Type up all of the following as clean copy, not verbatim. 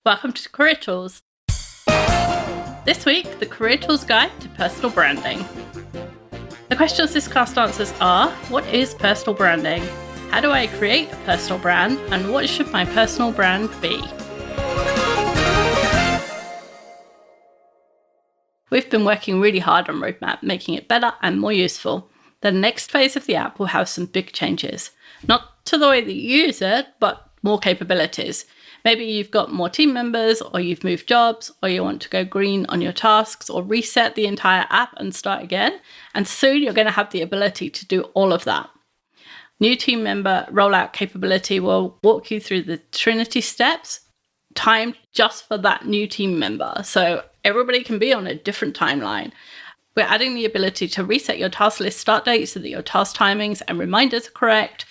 Welcome to Career Tools. This week, the Career Tools Guide to Personal Branding. The questions this cast answers are: what is personal branding? How do I create a personal brand? And what should my personal brand be? We've been working really hard on Roadmap, making it better and more useful. The next phase of the app will have some big changes. Not to the way that you use it, but more capabilities. Maybe you've got more team members, or you've moved jobs, or you want to go green on your tasks, or reset the entire app and start again. And soon you're going to have the ability to do all of that. New team member rollout capability will walk you through the Trinity steps, timed just for that new team member. So everybody can be on a different timeline. We're adding the ability to reset your task list start date so that your task timings and reminders are correct.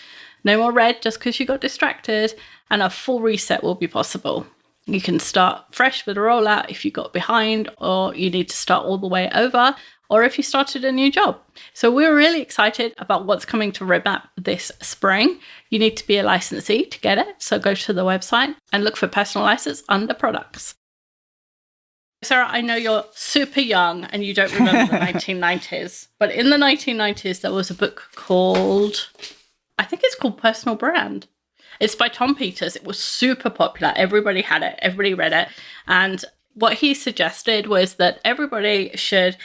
No more red just because you got distracted, and a full reset will be possible. You can start fresh with a rollout if you got behind, or you need to start all the way over, or if you started a new job. So we're really excited about what's coming to Roadmap this spring. You need to be a licensee to get it, so go to the website and look for personal license under products. Sarah, I know you're super young and you don't remember the 1990s, but in the 1990s, there was a book called, I think it's called Personal Brand. It's by Tom Peters. It was super popular. Everybody had it. Everybody read it. And what he suggested was that everybody should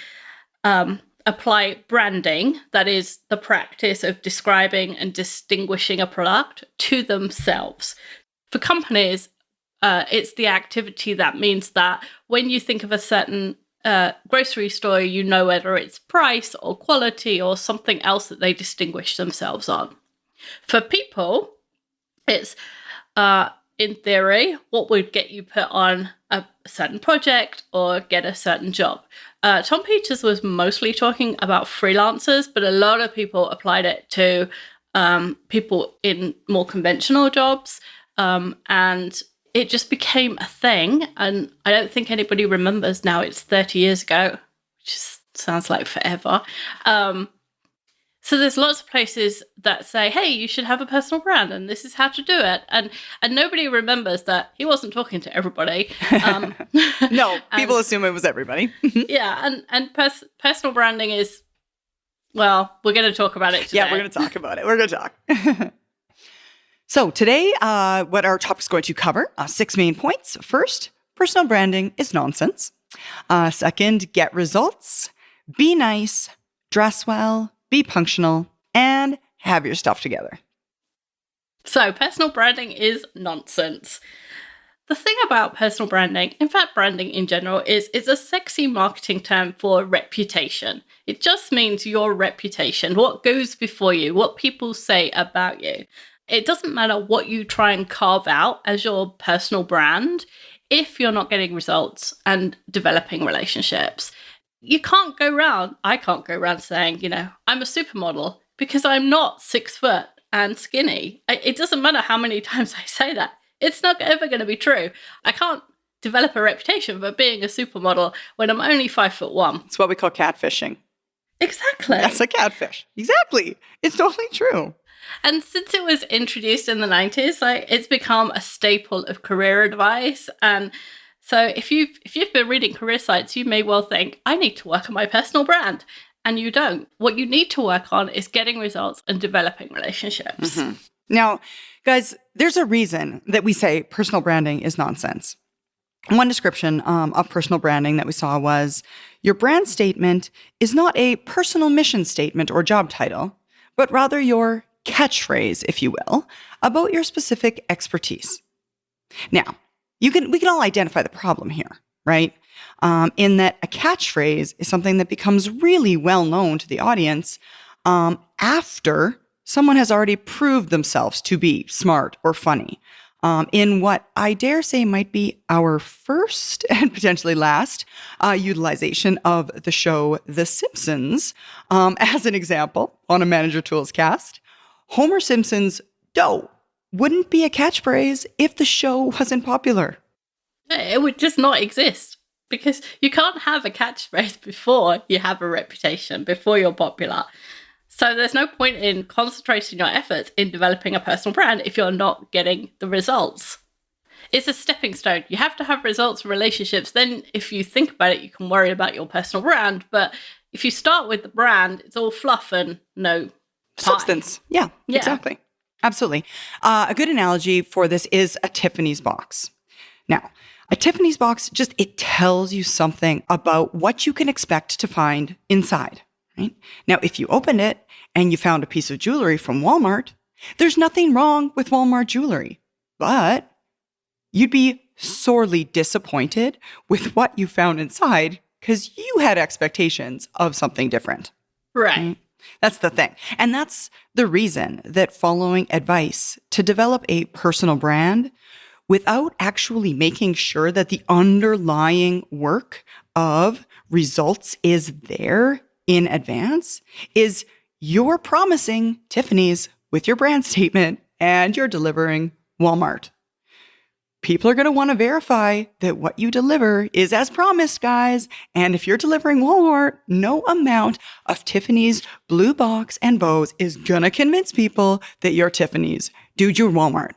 apply branding, that is the practice of describing and distinguishing a product, to themselves. For companies, it's the activity that means that when you think of a certain grocery store, you know whether it's price or quality or something else that they distinguish themselves on. For people, it's, in theory, what would get you put on a certain project or get a certain job. Tom Peters was mostly talking about freelancers, but a lot of people applied it to people in more conventional jobs, and it just became a thing. And I don't think anybody remembers now. It's 30 years ago, which sounds like forever. So there's lots of places that say, hey, you should have a personal brand and this is how to do it. And nobody remembers that he wasn't talking to everybody. No, people assume it was everybody. Yeah, and personal branding is, well, we're going to talk about it today. Yeah, we're going to talk about it. We're going to talk. So today, what our topic is going to cover, 6 main points. First, personal branding is nonsense. Second, get results. Be nice. Dress well. Be functional, and have your stuff together. So personal branding is nonsense. The thing about personal branding, in fact, branding in general, is it's a sexy marketing term for reputation. It just means your reputation, what goes before you, what people say about you. It doesn't matter what you try and carve out as your personal brand if you're not getting results and developing relationships. You can't go around, I can't go around saying, I'm a supermodel, because I'm not 6 foot and skinny. It doesn't matter how many times I say that. It's not ever going to be true. I can't develop a reputation for being a supermodel when I'm only 5'1". It's what we call catfishing. Exactly. That's a catfish. Exactly. It's totally true. And since it was introduced in the 90s, it's become a staple of career advice. And so if you've been reading career sites, you may well think, I need to work on my personal brand. And you don't. What you need to work on is getting results and developing relationships. Mm-hmm. Now, guys, there's a reason that we say personal branding is nonsense. One description of personal branding that we saw was, your brand statement is not a personal mission statement or job title, but rather your catchphrase, if you will, about your specific expertise. Now, we can all identify the problem here, right? In that a catchphrase is something that becomes really well known to the audience after someone has already proved themselves to be smart or funny. In what I dare say might be our first and potentially last utilization of the show The Simpsons, as an example on a Manager Tools cast, Homer Simpson's dough wouldn't be a catchphrase if the show wasn't popular. It would just not exist, because you can't have a catchphrase before you have a reputation, before you're popular. So there's no point in concentrating your efforts in developing a personal brand if you're not getting the results. it's a stepping stone. You have to have results and relationships. Then if you think about it, you can worry about your personal brand. But if you start with the brand, it's all fluff and no pie. Substance. Yeah, exactly. Absolutely. A good analogy for this is a Tiffany's box. Now, a Tiffany's box, it tells you something about what you can expect to find inside, right? Now, if you opened it and you found a piece of jewelry from Walmart, there's nothing wrong with Walmart jewelry, but you'd be sorely disappointed with what you found inside because you had expectations of something different. Right. That's the thing. And that's the reason that following advice to develop a personal brand without actually making sure that the underlying work of results is there in advance is you're promising Tiffany's with your brand statement and you're delivering Walmart. People are going to want to verify that what you deliver is as promised, guys. And if you're delivering Walmart, no amount of Tiffany's blue box and bows is going to convince people that you're Tiffany's. Dude, you're Walmart,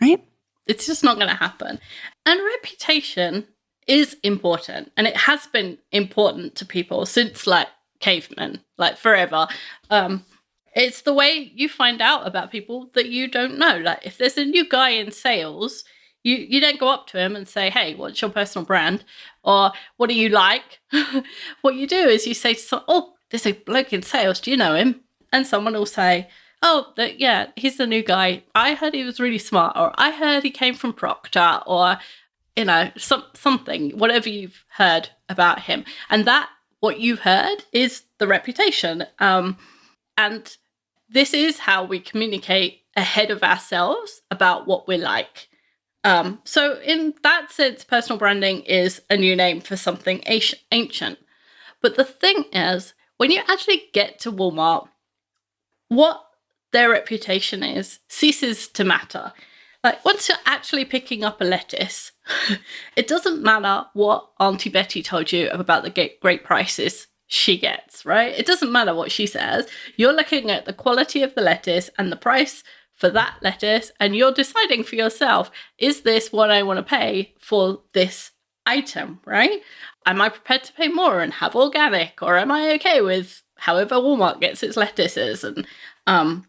right? It's just not going to happen. And reputation is important. And it has been important to people since like cavemen, like forever. It's the way you find out about people that you don't know. Like if there's a new guy in sales, you don't go up to him and say, hey, what's your personal brand? Or what do you like? What you do is you say, oh, there's a bloke in sales. Do you know him? And someone will say, oh, yeah, he's the new guy. I heard he was really smart. Or I heard he came from Procter. Or, you know, something, whatever you've heard about him. And that, what you've heard is the reputation. And this is how we communicate ahead of ourselves about what we're like. So in that sense, personal branding is a new name for something ancient. But the thing is, when you actually get to Walmart, what their reputation is ceases to matter. Like once you're actually picking up a lettuce, it doesn't matter what Auntie Betty told you about the great prices she gets, right? It doesn't matter what she says. You're looking at the quality of the lettuce and the price for that lettuce, and you're deciding for yourself, is this what I want to pay for this item, right? Am I prepared to pay more and have organic, or am I okay with however Walmart gets its lettuces? And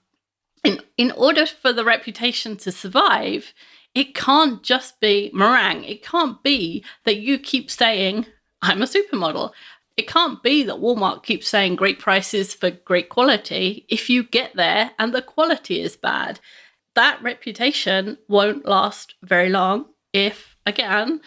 in order for the reputation to survive, it can't just be meringue. It can't be that you keep saying, I'm a supermodel. It can't be that Walmart keeps saying great prices for great quality if you get there and the quality is bad. That reputation won't last very long if, again,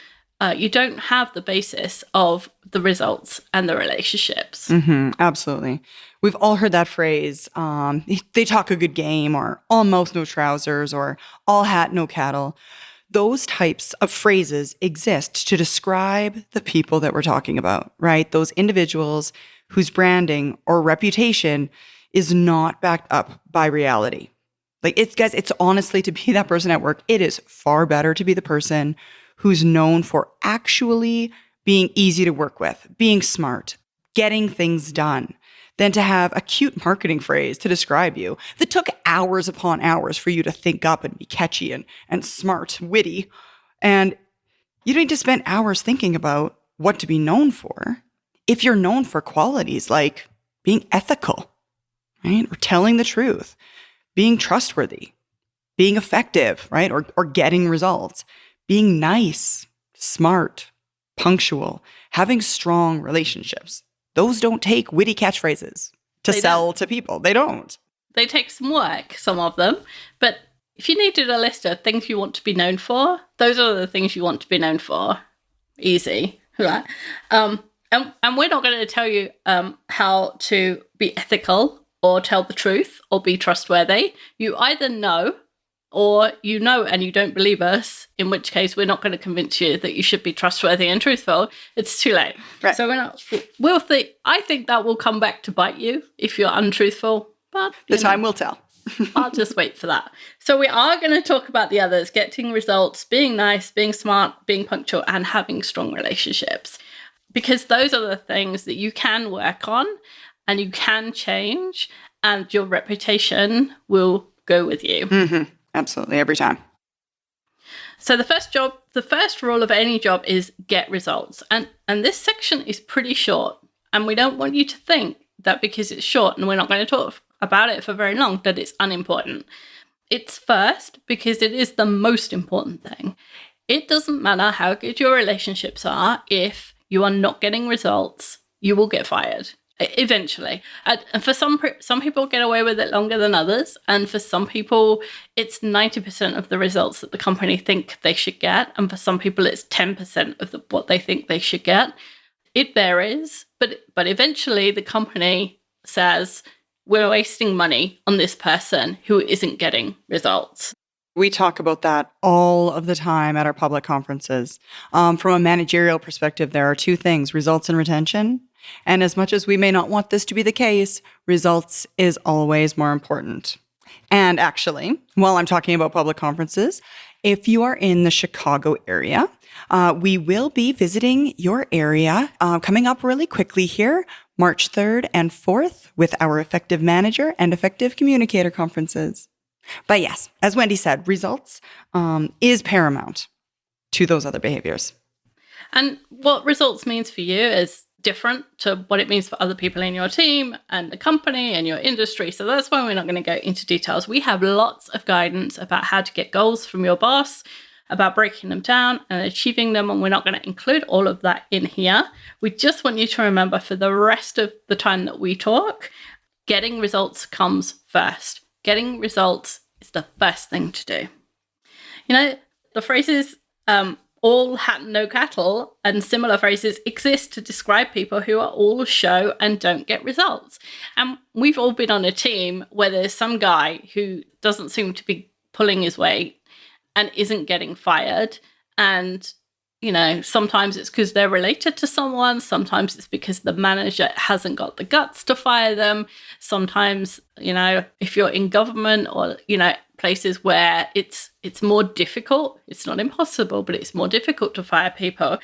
you don't have the basis of the results and the relationships. Mm-hmm, absolutely. We've all heard that phrase, they talk a good game, or almost no trousers, or all hat, no cattle. Those types of phrases exist to describe the people that we're talking about, right? Those individuals whose branding or reputation is not backed up by reality. Like it's honestly, to be that person at work, it is far better to be the person who's known for actually being easy to work with, being smart, getting things done, than to have a cute marketing phrase to describe you that took hours upon hours for you to think up and be catchy and smart, witty. And you don't need to spend hours thinking about what to be known for if you're known for qualities like being ethical, right? Or telling the truth, being trustworthy, being effective, right? Or getting results, being nice, smart, punctual, having strong relationships. Those don't take witty catchphrases to sell to people. They don't. They take some work, some of them. But if you needed a list of things you want to be known for, those are the things you want to be known for. Easy. Right? And we're not going to tell you how to be ethical or tell the truth or be trustworthy. You either know, or you know and you don't believe us, in which case we're not going to convince you that you should be trustworthy and truthful. It's too late. Right. So I think that will come back to bite you if you're untruthful. But the time will tell. I'll just wait for that. So we are going to talk about the others: getting results, being nice, being smart, being punctual, and having strong relationships. Because those are the things that you can work on and you can change, and your reputation will go with you. Mm-hmm. Absolutely, every time. So the first rule of any job is get results. And this section is pretty short. And we don't want you to think that because it's short and we're not going to talk about it for very long, that it's unimportant. It's first because it is the most important thing. It doesn't matter how good your relationships are. If you are not getting results, you will get fired eventually. And for some people get away with it longer than others. And for some people, it's 90% of the results that the company think they should get. And for some people, it's 10% of what they think they should get. It varies, but eventually the company says, we're wasting money on this person who isn't getting results. We talk about that all of the time at our public conferences. From a managerial perspective, there are two things, results and retention. And as much as we may not want this to be the case, results is always more important. And actually, while I'm talking about public conferences, if you are in the Chicago area, we will be visiting your area coming up really quickly here, March 3rd and 4th, with our Effective Manager and Effective Communicator conferences. But yes, as Wendy said, results is paramount to those other behaviors. And what results means for you is different to what it means for other people in your team and the company and your industry. So that's why we're not going to go into details. We have lots of guidance about how to get goals from your boss, about breaking them down and achieving them. And we're not going to include all of that in here. We just want you to remember for the rest of the time that we talk, getting results comes first. Getting results is the first thing to do. You know, the phrases all hat no cattle and similar phrases exist to describe people who are all show and don't get results. And we've all been on a team where there's some guy who doesn't seem to be pulling his weight and isn't getting fired. And, you know, sometimes it's because they're related to someone. Sometimes it's because the manager hasn't got the guts to fire them. Sometimes, you know, if you're in government or, you know, places where it's more difficult, it's not impossible, but it's more difficult to fire people.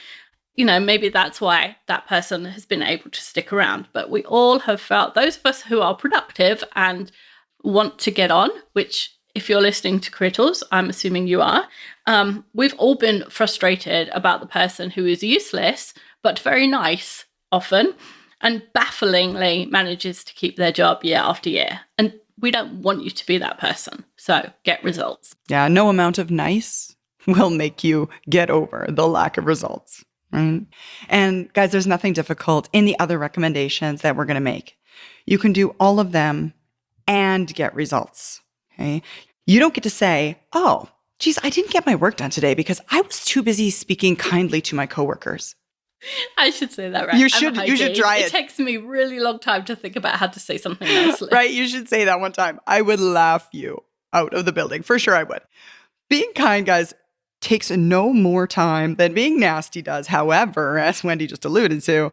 You know, maybe that's why that person has been able to stick around. But we all have felt, those of us who are productive and want to get on, which if you're listening to Crittles, I'm assuming you are, we've all been frustrated about the person who is useless, but very nice often, and bafflingly manages to keep their job year after year. And we don't want you to be that person. So get results. Yeah, no amount of nice will make you get over the lack of results, right? And guys, there's nothing difficult in the other recommendations that we're going to make. You can do all of them and get results, okay? You don't get to say, oh, geez, I didn't get my work done today because I was too busy speaking kindly to my coworkers. I should say that, right? You should try it. It takes me a really long time to think about how to say something nicely. Right? You should say that one time. I would laugh you out of the building. For sure I would. Being kind, guys, takes no more time than being nasty does. However, as Wendy just alluded to,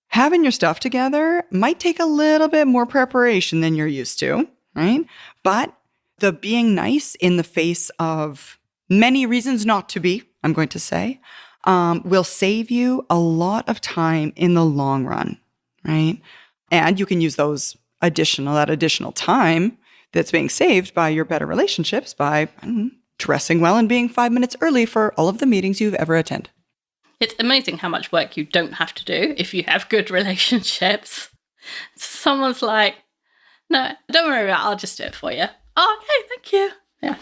having your stuff together might take a little bit more preparation than you're used to, right? But the being nice in the face of many reasons not to be, I'm going to say, will save you a lot of time in the long run, right? And you can use that additional time that's being saved by your better relationships by dressing well and being 5 minutes early for all of the meetings you've ever attended. It's amazing how much work you don't have to do if you have good relationships. Someone's like, no, don't worry about it, I'll just do it for you. Oh, okay, thank you. Yeah.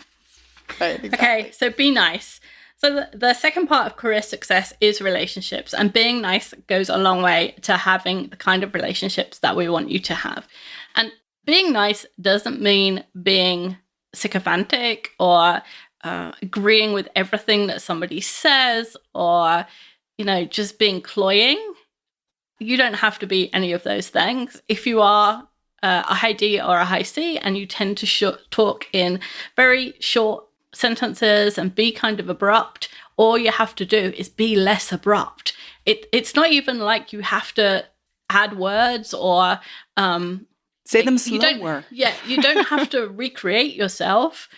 Right, exactly. Okay, so be nice. So the second part of career success is relationships, and being nice goes a long way to having the kind of relationships that we want you to have. And being nice doesn't mean being sycophantic or agreeing with everything that somebody says or, you know, just being cloying. You don't have to be any of those things. If you are a high D or a high C and you tend to talk in very short sentences and be kind of abrupt, all you have to do is be less abrupt. It's not even like you have to add words or say them slower. You don't have to recreate yourself.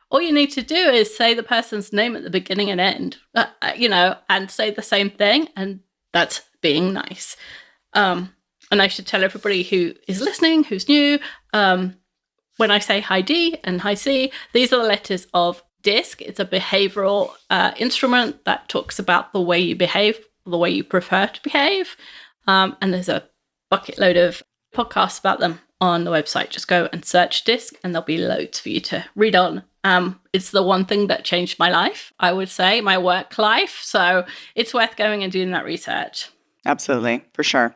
All you need to do is say the person's name at the beginning and end, and say the same thing, and that's being nice. And I should tell everybody who is listening, who's new, when I say high D and high C, these are the letters of DISC. It's a behavioral instrument that talks about the way you behave, the way you prefer to behave. And there's a bucket load of podcasts about them on the website. Just go and search DISC and there'll be loads for you to read on. It's the one thing that changed my life, I would say, my work life. So it's worth going and doing that research. Absolutely, for sure.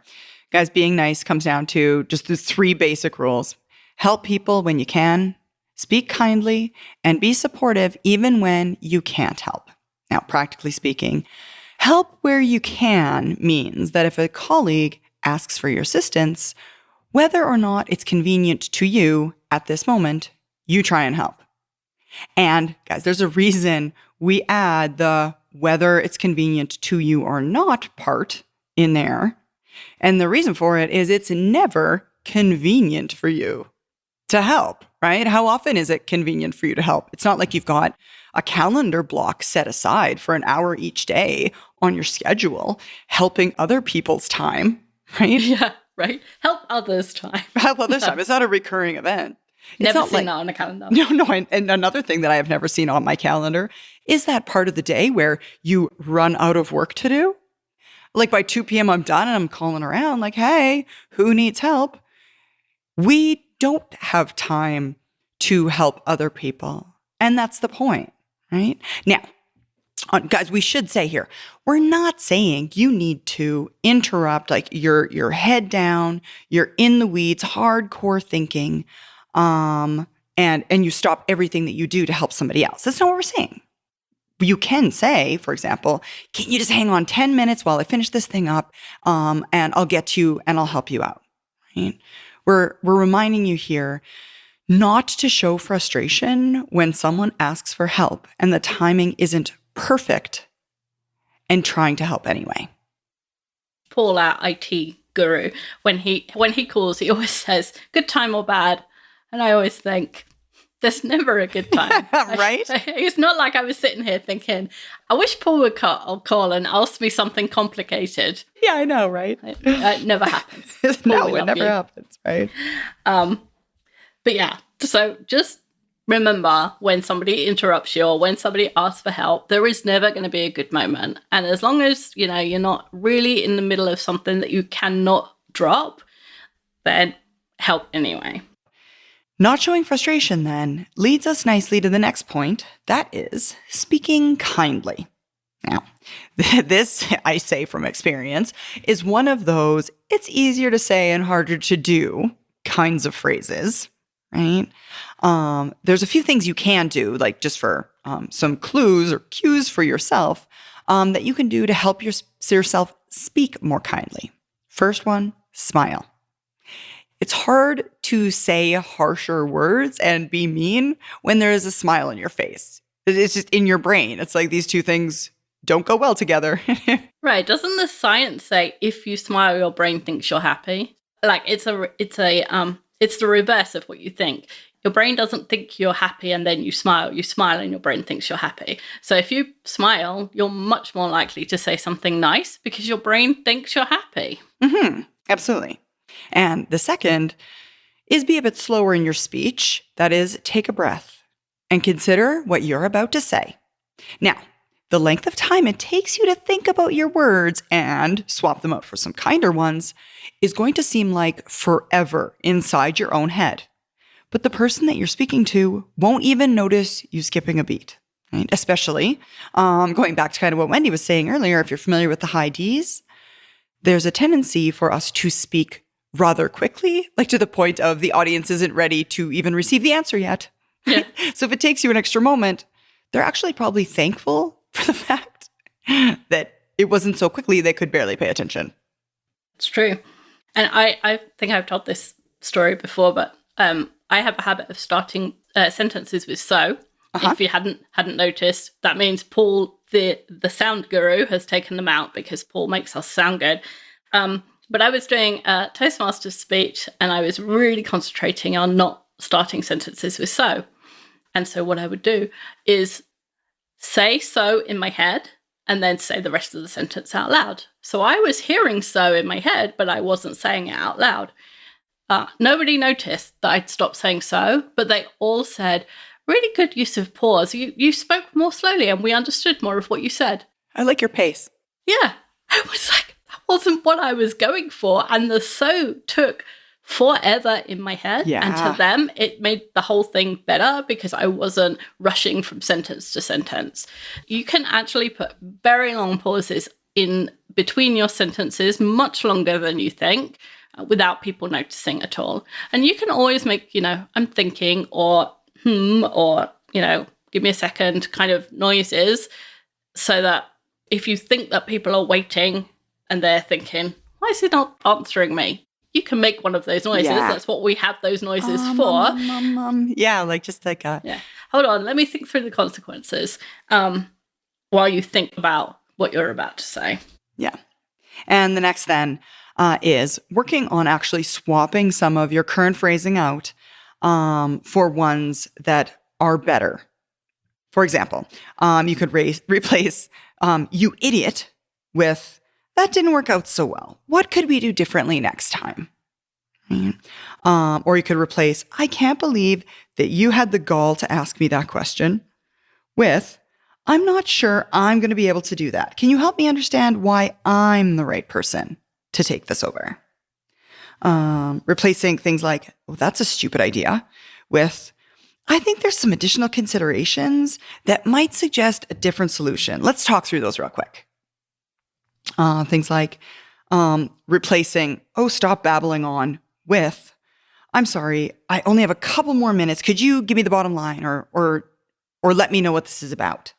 Guys, being nice comes down to just the 3 basic rules. Help people when you can, speak kindly, and be supportive even when you can't help. Now, practically speaking, help where you can means that if a colleague asks for your assistance, whether or not it's convenient to you at this moment, you try and help. And guys, there's a reason we add the whether it's convenient to you or not part in there. And the reason for it is it's never convenient for you to help, right? How often is it convenient for you to help? It's not like you've got a calendar block set aside for an hour each day on your schedule, helping other people's time, right? Yeah, right. Help others time. Help others time. It's not a recurring event. Never seen that on a calendar. No. And another thing that I have never seen on my calendar is that part of the day where you run out of work to do. Like by 2 p.m. I'm done and I'm calling around like, hey, who needs help? We don't have time to help other people. And that's the point, right? Now, guys, we should say here, we're not saying you need to interrupt, like your head down, you're in the weeds, hardcore thinking, and you stop everything that you do to help somebody else. That's not what we're saying. You can say, for example, can you just hang on 10 minutes while I finish this thing up, and I'll get to you and I'll help you out, right? We're reminding you here not to show frustration when someone asks for help and the timing isn't perfect and trying to help anyway. Paul, our IT guru, when he calls, he always says, good time or bad. And I always think, there's never a good time. Right? It's not like I was sitting here thinking, I wish Paul would call and ask me something complicated. Yeah, I know, right? It never happens. No, it never happens, right? But yeah, so just remember when somebody interrupts you or when somebody asks for help, there is never going to be a good moment. And as long as, you're not really in the middle of something that you cannot drop, then help anyway. Not showing frustration, then, leads us nicely to the next point. That is speaking kindly. Now, this, I say from experience, is one of those it's easier to say and harder to do kinds of phrases, right? There's a few things you can do, like just for some clues or cues for yourself that you can do to help yourself speak more kindly. First one, smile. It's hard to say harsher words and be mean when there is a smile on your face. It's just in your brain. It's like these two things don't go well together. Right. Doesn't the science say if you smile, your brain thinks you're happy? Like it's the reverse of what you think. Your brain doesn't think you're happy and then you smile and your brain thinks you're happy. So if you smile, you're much more likely to say something nice because your brain thinks you're happy. Mm-hmm. Absolutely. And the second is be a bit slower in your speech. That is, take a breath and consider what you're about to say. Now, the length of time it takes you to think about your words and swap them out for some kinder ones is going to seem like forever inside your own head. But the person that you're speaking to won't even notice you skipping a beat, right? Especially going back to kind of what Wendy was saying earlier, if you're familiar with the high Ds, there's a tendency for us to speak rather quickly, like to the point of the audience isn't ready to even receive the answer yet. Yeah. So if it takes you an extra moment, they're actually probably thankful for the fact that it wasn't so quickly they could barely pay attention. It's true. And I think I've told this story before, but I have a habit of starting sentences with so. Uh-huh. If you hadn't noticed, that means Paul, the sound guru, has taken them out because Paul makes us sound good. But I was doing a Toastmasters speech and I was really concentrating on not starting sentences with so. And so what I would do is say so in my head and then say the rest of the sentence out loud. So I was hearing so in my head, but I wasn't saying it out loud. Nobody noticed that I'd stopped saying so, but they all said, really good use of pause. You spoke more slowly and we understood more of what you said. I like your pace. Yeah. I was like, that wasn't what I was going for. And the so took forever in my head. Yeah. And to them, it made the whole thing better because I wasn't rushing from sentence to sentence. You can actually put very long pauses in between your sentences, much longer than you think, without people noticing at all. And you can always make, I'm thinking or or, give me a second kind of noises so that if you think that people are waiting and they're thinking, why is he not answering me? You can make one of those noises. Yeah. That's what we have those noises for. Yeah, like just like a... Yeah. Hold on. Let me think through the consequences while you think about what you're about to say. Yeah. And the next then is working on actually swapping some of your current phrasing out for ones that are better. For example, you could replace you idiot with that didn't work out so well. What could we do differently next time? Or you could replace I can't believe that you had the gall to ask me that question with I'm not sure I'm going to be able to do that. Can you help me understand why I'm the right person to take this over? Replacing things like, oh, that's a stupid idea with, I think there's some additional considerations that might suggest a different solution. Let's talk through those real quick. Things like replacing, oh, stop babbling on with, I'm sorry, I only have a couple more minutes. Could you give me the bottom line or let me know what this is about?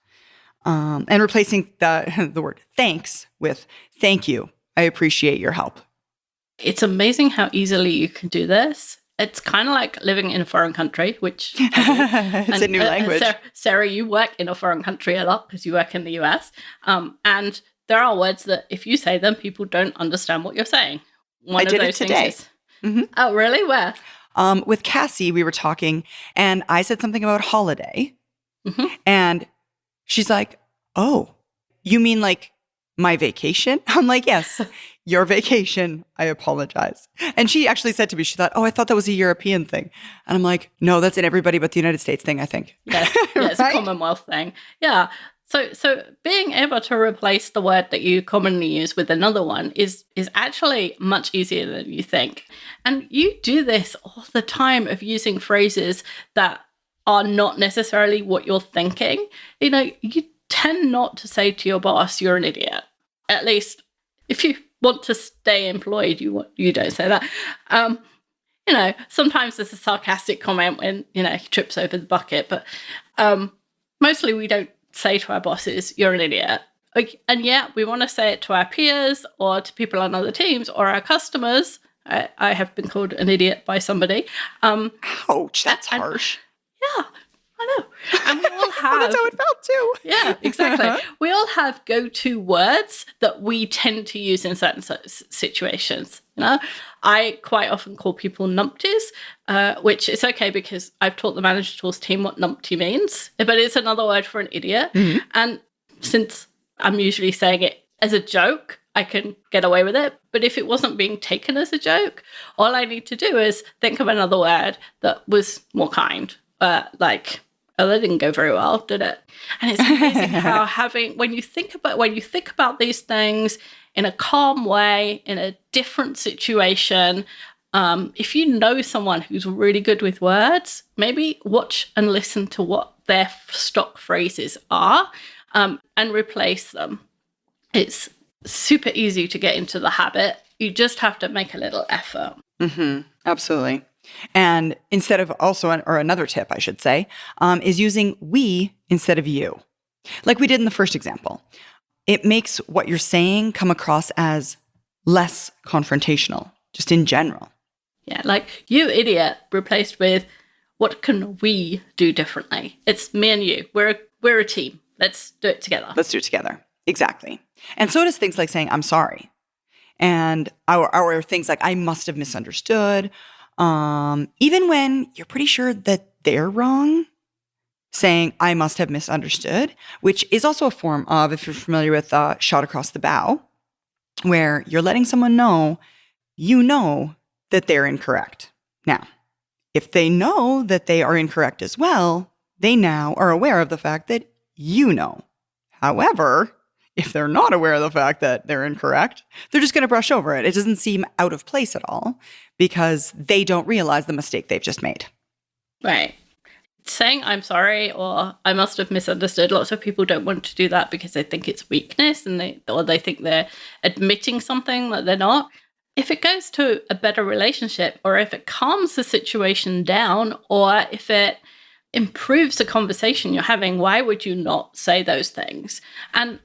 And replacing the word thanks with thank you. I appreciate your help. It's amazing how easily you can do this. It's kind of like living in a foreign country, which it's a new language. Sarah, you work in a foreign country a lot because you work in the US. And there are words that if you say them, people don't understand what you're saying. I did it today. Oh, really? Where? With Cassie, we were talking and I said something about holiday. And she's like, oh, you mean like my vacation? I'm like, yes, your vacation. I apologize. And she actually said to me, she thought, oh, I thought that was a European thing. And I'm like, no, that's an everybody but the United States thing, I think. Yeah, it's a Commonwealth thing. Yeah. So being able to replace the word that you commonly use with another one is actually much easier than you think. And you do this all the time of using phrases that are not necessarily what you're thinking. You tend not to say to your boss, you're an idiot. At least if you want to stay employed, you don't say that. Sometimes there's a sarcastic comment when, he trips over the bucket, but mostly we don't say to our bosses, you're an idiot. And yeah, we want to say it to our peers or to people on other teams or our customers. I have been called an idiot by somebody. Ouch, that's harsh. Yeah, I know. And we all have... Well, that's how it felt too. Yeah, exactly. We all have go-to words that we tend to use in certain situations. I quite often call people numpties, which is okay because I've taught the Manager Tools team what numpty means, but it's another word for an idiot. And since I'm usually saying it as a joke, I can get away with it. But if it wasn't being taken as a joke, all I need to do is think of another word that was more kind. Like, oh, that didn't go very well, did it? And it's amazing how when you think about these things in a calm way, in a different situation, if you know someone who's really good with words, maybe watch and listen to what their stock phrases are, and replace them. It's super easy to get into the habit. You just have to make a little effort. Absolutely. And instead of or another tip, I should say, is using we instead of you. Like we did in the first example. It makes what you're saying come across as less confrontational, just in general. Yeah, like you idiot replaced with what can we do differently? It's me and you. We're a team. Let's do it together. Let's do it together. Exactly. And so does things like saying, I'm sorry. And our things like, I must have misunderstood. Even when you're pretty sure that they're wrong, saying, I must have misunderstood, which is also a form of, if you're familiar with shot across the bow, where you're letting someone know, that they're incorrect. Now, if they know that they are incorrect as well, they now are aware of the fact that you know. However, if they're not aware of the fact that they're incorrect, they're just going to brush over it. It doesn't seem out of place at all because they don't realize the mistake they've just made. Right. Saying I'm sorry or I must have misunderstood. Lots of people don't want to do that because they think it's weakness and they think they're admitting something that they're not. If it goes to a better relationship, or if it calms the situation down, or if it improves the conversation you're having, why would you not say those things? And,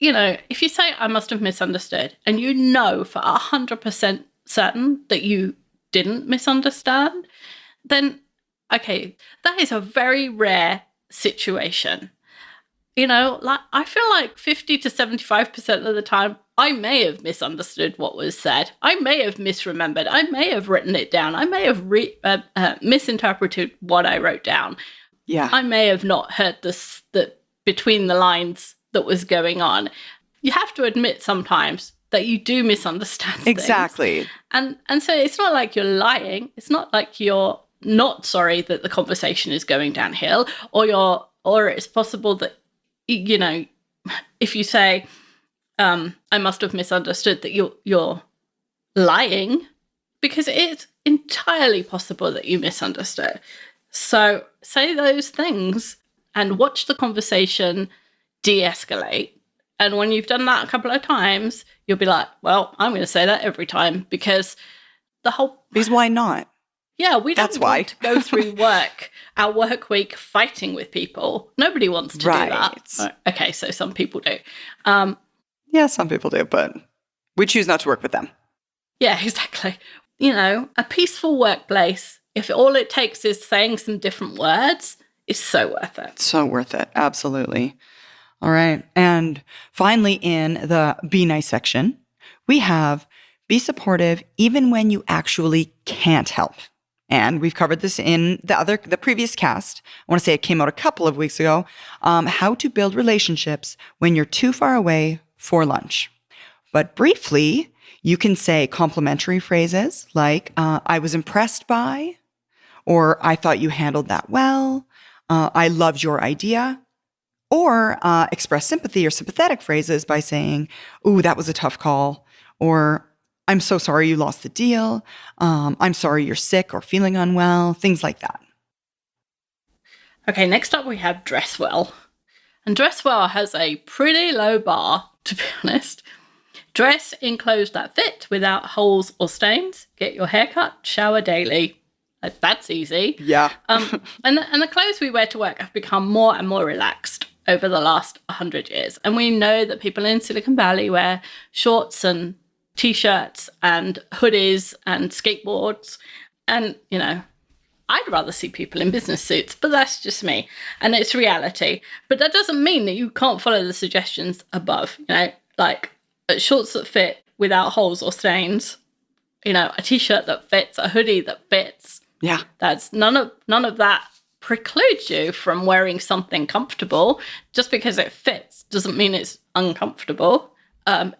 if you say I must have misunderstood and you know for 100% certain that you didn't misunderstand, then okay, that is a very rare situation. I feel like 50 to 75% of the time, I may have misunderstood what was said. I may have misremembered. I may have written it down. I may have misinterpreted what I wrote down. Yeah. I may have not heard the between the lines that was going on. You have to admit sometimes that you do misunderstand things. Exactly. And so it's not like you're lying. It's not like you're not sorry that the conversation is going downhill, or it's possible that, if you say, I must have misunderstood, that you're lying, because it's entirely possible that you misunderstood. So say those things and watch the conversation de-escalate. And when you've done that a couple of times, you'll be like, well, I'm going to say that every time, because Because why not? Yeah, we don't That's why. want to go through our work week fighting with people. Nobody wants to do that. Okay, so some people do. Yeah, some people do, but we choose not to work with them. Yeah, exactly. A peaceful workplace, if all it takes is saying some different words, is so worth it. So worth it. Absolutely. All right. And finally, in the Be Nice section, we have be supportive even when you actually can't help. And we've covered this in the previous cast. I want to say it came out a couple of weeks ago. How to build relationships when you're too far away for lunch. But briefly, you can say complimentary phrases like, I was impressed by, or I thought you handled that well. I loved your idea. Or express sympathy or sympathetic phrases by saying, ooh, that was a tough call. Or I'm so sorry you lost the deal. I'm sorry you're sick or feeling unwell, things like that. Okay, next up we have dress well. And dress well has a pretty low bar, to be honest. Dress in clothes that fit without holes or stains. Get your hair cut, shower daily. That's easy. Yeah. And the clothes we wear to work have become more and more relaxed over the last 100 years. And we know that people in Silicon Valley wear shorts and T-shirts and hoodies and skateboards. And, I'd rather see people in business suits, but that's just me. And it's reality. But that doesn't mean that you can't follow the suggestions above, like shorts that fit without holes or stains, a T-shirt that fits, a hoodie that fits. Yeah. That's none of that precludes you from wearing something comfortable. Just because it fits doesn't mean it's uncomfortable.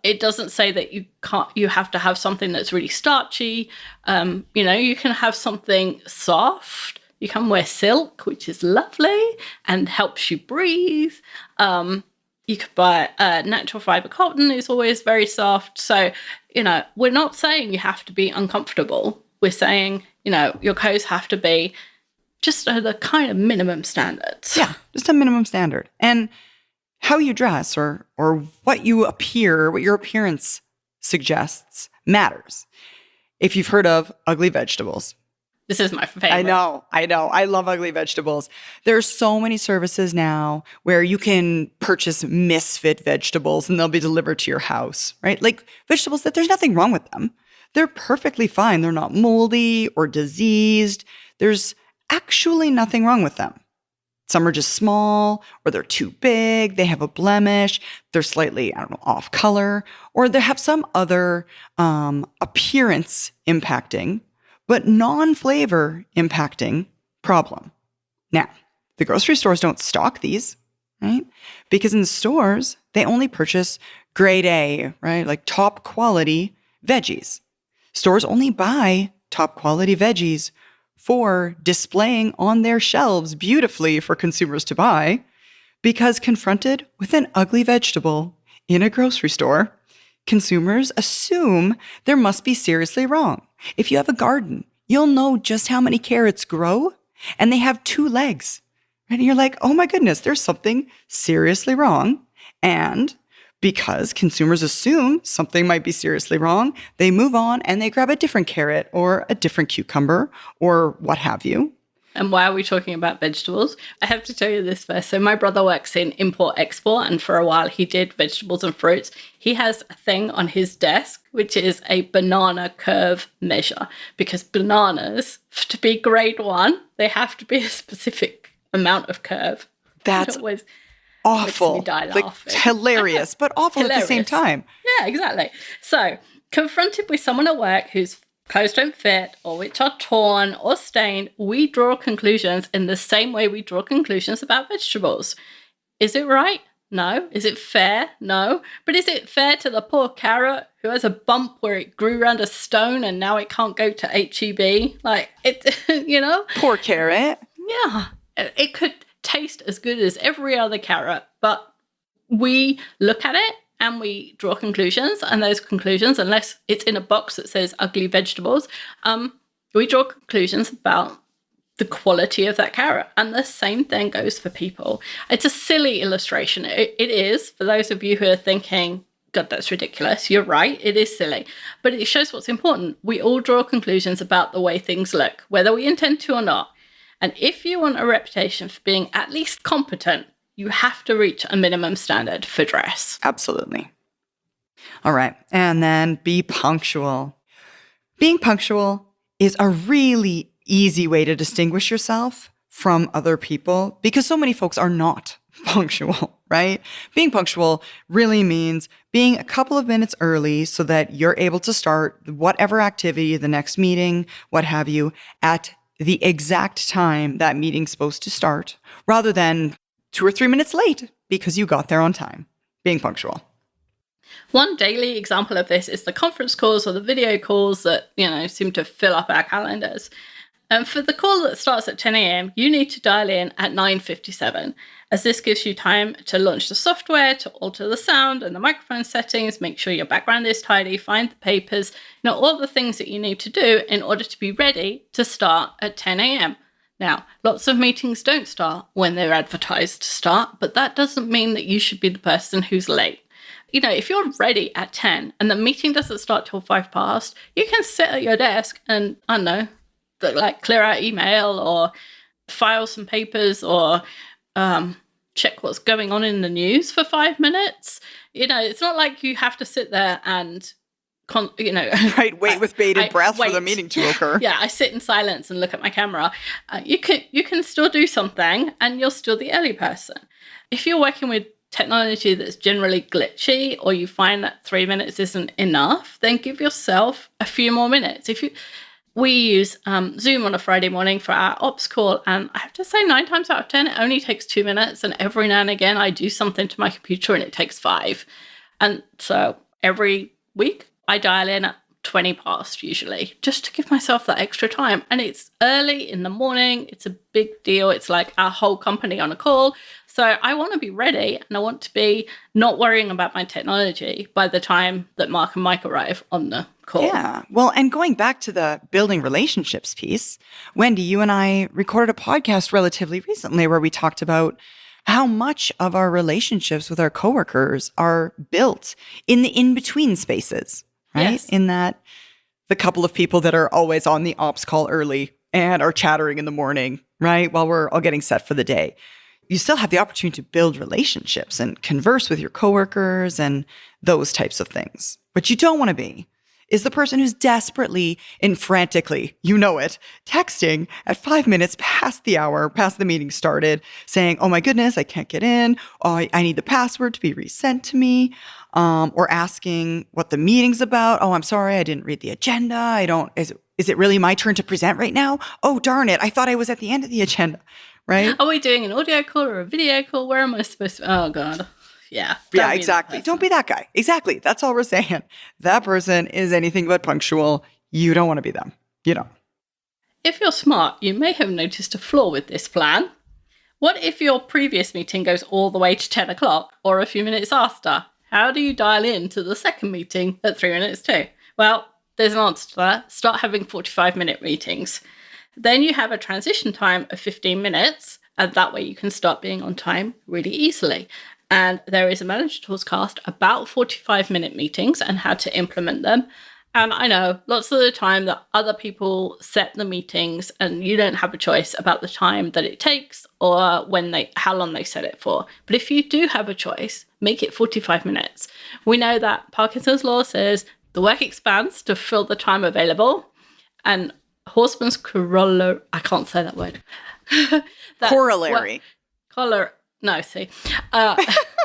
It doesn't say that you have to have something that's really starchy. You can have something soft. You can wear silk, which is lovely and helps you breathe. You could buy natural fiber cotton, is always very soft. So, we're not saying you have to be uncomfortable. We're saying, your clothes have to be just the kind of minimum standards. Yeah, just a minimum standard. And how you dress or what you appear, what your appearance suggests matters. If you've heard of ugly vegetables. This is my favorite. I know. I love ugly vegetables. There's so many services now where you can purchase misfit vegetables and they'll be delivered to your house, right? Like vegetables that there's nothing wrong with them. They're perfectly fine. They're not moldy or diseased. There's actually nothing wrong with them. Some are just small, or they're too big, they have a blemish, they're slightly, off color, or they have some other appearance impacting, but non-flavor impacting problem. Now, the grocery stores don't stock these, right? Because in the stores, they only purchase grade A, right? Like top quality veggies. Stores only buy top quality veggies for displaying on their shelves beautifully for consumers to buy, because confronted with an ugly vegetable in a grocery store, consumers assume there must be seriously wrong. If you have a garden, you'll know just how many carrots grow, and they have 2 legs. And you're like, oh my goodness, there's something seriously wrong. And because consumers assume something might be seriously wrong, they move on and they grab a different carrot or a different cucumber or what have you. And why are we talking about vegetables? I have to tell you this first. So my brother works in import-export, and for a while he did vegetables and fruits. He has a thing on his desk, which is a banana curve measure, because bananas, to be grade 1, they have to be a specific amount of curve. That's always awful. Makes me die like laughing. Hilarious, but awful at the same time. Yeah, exactly. So confronted with someone at work whose clothes don't fit or which are torn or stained, we draw conclusions in the same way we draw conclusions about vegetables. Is it right? No. Is it fair? No. But is it fair to the poor carrot who has a bump where it grew around a stone and now it can't go to HEB? Like, it, you know? Poor carrot. Yeah. It could taste as good as every other carrot, but we look at it and we draw conclusions, and those conclusions, unless it's in a box that says ugly vegetables, we draw conclusions about the quality of that carrot. And the same thing goes for people. It's a silly illustration. It is, for those of you who are thinking, God, that's ridiculous. You're right, it is silly. But it shows what's important. We all draw conclusions about the way things look, whether we intend to or not. And if you want a reputation for being at least competent, you have to reach a minimum standard for dress. Absolutely. All right. And then be punctual. Being punctual is a really easy way to distinguish yourself from other people, because so many folks are not punctual, right? Being punctual really means being a couple of minutes early so that you're able to start whatever activity, the next meeting, what have you, at the exact time that meeting's supposed to start, rather than 2 or 3 minutes late because you got there on time. Being punctual. One daily example of this is the conference calls or the video calls that, seem to fill up our calendars. And for the call that starts at 10 a.m., you need to dial in at 9:57, as this gives you time to launch the software, to alter the sound and the microphone settings, make sure your background is tidy, find the papers, all the things that you need to do in order to be ready to start at 10 a.m. Now, lots of meetings don't start when they're advertised to start, but that doesn't mean that you should be the person who's late. If you're ready at 10 and the meeting doesn't start till 5 past, you can sit at your desk and, clear out email or file some papers or check what's going on in the news for 5 minutes. It's not like you have to sit there and right, wait with bated breath for the meeting to occur. Yeah, I sit in silence and look at my camera. You can still do something, and you're still the early person. If you're working with technology that's generally glitchy, or you find that 3 minutes isn't enough, then give yourself a few more minutes. We use Zoom on a Friday morning for our ops call, and I have to say 9 times out of 10, it only takes 2 minutes, and every now and again I do something to my computer and it takes 5. And so every week I dial in at 20 past usually, just to give myself that extra time. And it's early in the morning. It's a big deal. It's like our whole company on a call. So I want to be ready, and I want to be not worrying about my technology by the time that Mark and Mike arrive on the call. Yeah. Well, and going back to the building relationships piece, Wendy, you and I recorded a podcast relatively recently where we talked about how much of our relationships with our coworkers are built in the in-between spaces. Right? Yes. In that the couple of people that are always on the ops call early and are chattering in the morning, right? While we're all getting set for the day. You still have the opportunity to build relationships and converse with your coworkers and those types of things. What you don't want to be is the person who's desperately and frantically, texting at 5 minutes past the hour, past the meeting started, saying, oh my goodness, I can't get in. Oh, I need the password to be resent to me. Or asking what the meeting's about. Oh, I'm sorry, I didn't read the agenda. Is it really my turn to present right now? Oh, darn it. I thought I was at the end of the agenda, right? Are we doing an audio call or a video call? Where am I supposed to? Oh, God. Yeah. Yeah, exactly. Don't be that guy. Exactly. That's all we're saying. That person is anything but punctual. You don't want to be them. You don't. If you're smart, you may have noticed a flaw with this plan. What if your previous meeting goes all the way to 10 o'clock or a few minutes after? How do you dial in to the second meeting at 3 minutes to? Well, there's an answer to that. Start having 45-minute meetings. Then you have a transition time of 15 minutes, and that way you can start being on time really easily. And there is a Manager Tools cast about 45-minute meetings and how to implement them. And I know lots of the time that other people set the meetings and you don't have a choice about the time that it takes or how long they set it for. But if you do have a choice, make it 45 minutes. We know that Parkinson's law says the work expands to fill the time available. And Horstman's corollary, I can't say that word. Corollary.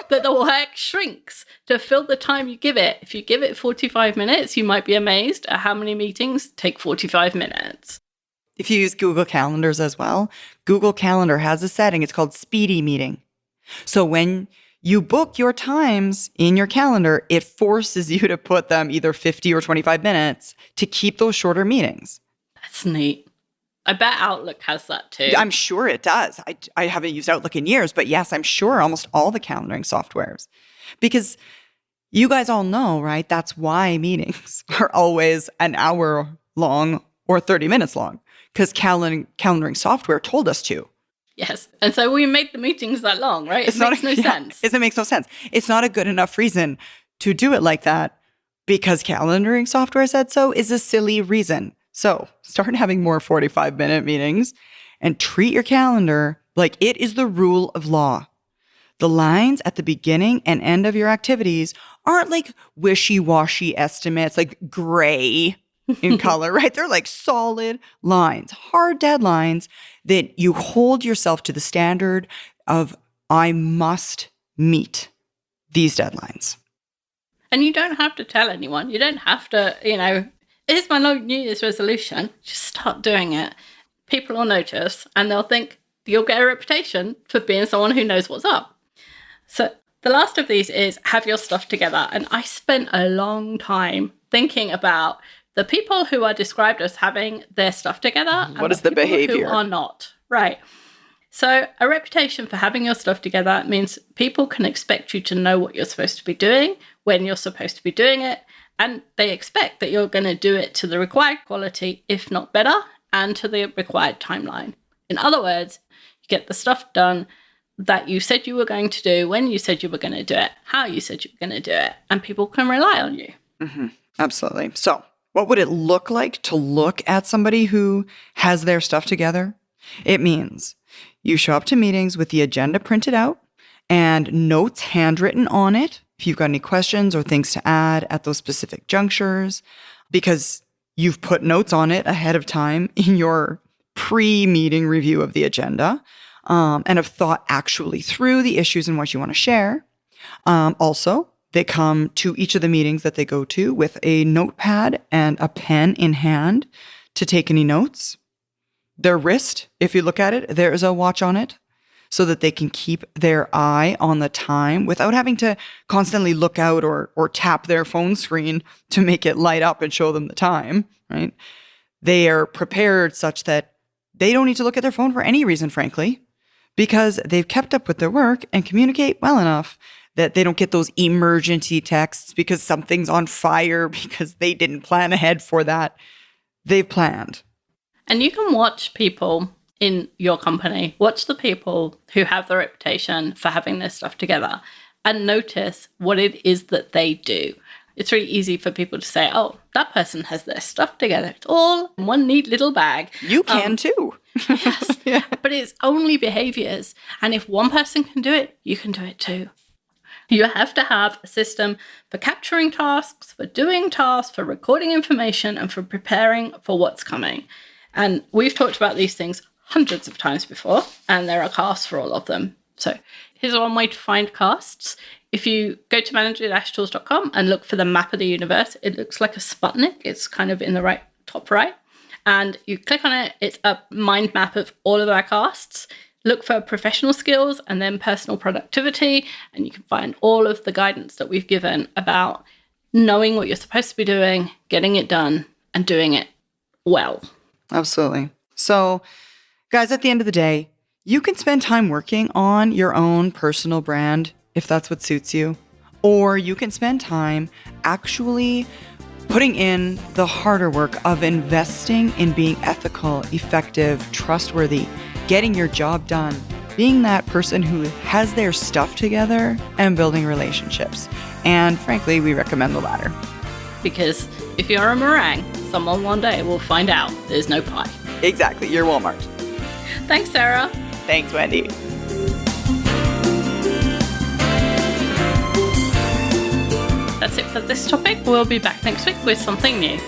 That the work shrinks to fill the time you give it. If you give it 45 minutes, you might be amazed at how many meetings take 45 minutes. If you use Google Calendars as well, Google Calendar has a setting. It's called Speedy Meeting. So when you book your times in your calendar, it forces you to put them either 50 or 25 minutes to keep those shorter meetings. That's neat. I bet Outlook has that too. I'm sure it does. I haven't used Outlook in years, but yes, I'm sure almost all the calendaring softwares. Because you guys all know, right? That's why meetings are always an hour long or 30 minutes long, because calendaring software told us to. Yes. And so we make the meetings that long, right? It makes no sense. It makes no sense. It's not a good enough reason to do it like that because calendaring software said so is a silly reason. So start having more 45-minute meetings and treat your calendar like it is the rule of law. The lines at the beginning and end of your activities aren't like wishy-washy estimates, like gray in color, right? They're like solid lines, hard deadlines that you hold yourself to the standard of, I must meet these deadlines. And you don't have to tell anyone. You don't have to, here's my New Year's resolution. Just start doing it. People will notice and they'll think you'll get a reputation for being someone who knows what's up. So the last of these is have your stuff together. And I spent a long time thinking about the people who are described as having their stuff together. What is the behavior? Who are not. Right. So a reputation for having your stuff together means people can expect you to know what you're supposed to be doing, when you're supposed to be doing it, and they expect that you're going to do it to the required quality, if not better, and to the required timeline. In other words, you get the stuff done that you said you were going to do, when you said you were going to do it, how you said you were going to do it, and people can rely on you. Mm-hmm. Absolutely. So what would it look like to look at somebody who has their stuff together? It means you show up to meetings with the agenda printed out and notes handwritten on it if you've got any questions or things to add at those specific junctures, because you've put notes on it ahead of time in your pre-meeting review of the agenda, and have thought actually through the issues and what you want to share. Also, they come to each of the meetings that they go to with a notepad and a pen in hand to take any notes. Their wrist, if you look at it, there is a watch on it so that they can keep their eye on the time without having to constantly look out or tap their phone screen to make it light up and show them the time, right? They are prepared such that they don't need to look at their phone for any reason, frankly, because they've kept up with their work and communicate well enough that they don't get those emergency texts because something's on fire because they didn't plan ahead for that. They've planned. And you can watch people in your company, watch the people who have the reputation for having their stuff together and notice what it is that they do. It's really easy for people to say, oh, that person has their stuff together. It's all in one neat little bag. You can too. Yes, yeah. But it's only behaviors. And if one person can do it, you can do it too. You have to have a system for capturing tasks, for doing tasks, for recording information, and for preparing for what's coming. And we've talked about these things hundreds of times before, and there are casts for all of them. So here's one way to find casts. If you go to manager-tools.com and look for the map of the universe, it looks like a Sputnik. It's kind of in the top right. And you click on it, it's a mind map of all of our casts. Look for professional skills and then personal productivity, and you can find all of the guidance that we've given about knowing what you're supposed to be doing, getting it done, and doing it well. Absolutely. So, guys, at the end of the day, you can spend time working on your own personal brand if that's what suits you, or you can spend time actually putting in the harder work of investing in being ethical, effective, trustworthy, getting your job done, being that person who has their stuff together and building relationships. And frankly, we recommend the latter. Because if you're a meringue, someone one day will find out there's no pie. Exactly, you're Walmart. Thanks, Sarah. Thanks, Wendy. That's it for this topic. We'll be back next week with something new.